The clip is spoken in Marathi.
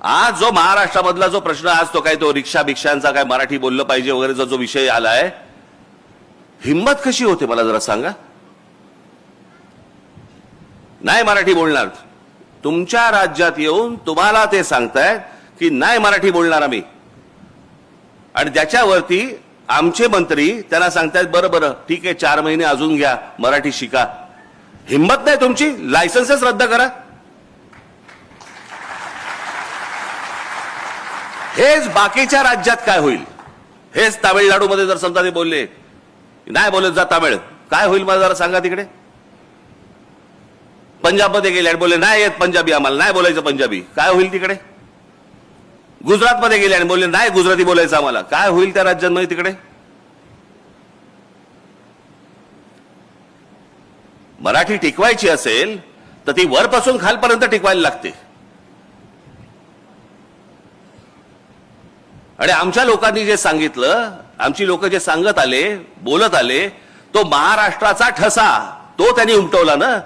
आज जो महाराष्ट्रामधला जो प्रश्न आज तो काय तो रिक्षा भिक्षांचा काय मराठी बोललं पाहिजे वगैरे जो विषय आलाय, हिम्मत कशी होते मला जरा सांगा. नाही मराठी बोलणार, तुमच्या राज्यात येऊन तुम्हाला ते सांगतायत की नाही मराठी बोलणार आम्ही, आणि त्याच्यावरती आमचे मंत्री त्यांना सांगतायत बरं बरं ठीक आहे 4 महिने अजून घ्या मराठी शिका. हिम्मत नाही तुमची, लायसन्सच रद्द करा. हेच बाकीच्या राज्यात काय होईल, हेच तामिळनाडूमध्ये जर समजा ते बोलले नाही बोलत जा तामिळ, काय होईल मला जरा सांगा. तिकडे पंजाबमध्ये गेले आणि बोलले नाही येत पंजाबी आम्हाला, नाही बोलायचं पंजाबी, काय होईल तिकडे. गुजरातमध्ये गेले आणि बोलले नाही गुजराती बोलायचं आम्हाला, काय होईल त्या राज्यांमध्ये तिकडे. मराठी टिकवायची असेल तर ती वरपासून खालपर्यंत टिकवायला लागते. आणि आमच्या लोकांनी जे सांगितलं, आमची लोक जे सांगत आले बोलत आले, तो महाराष्ट्राचा ठसा तो त्यांनी उमटवला ना.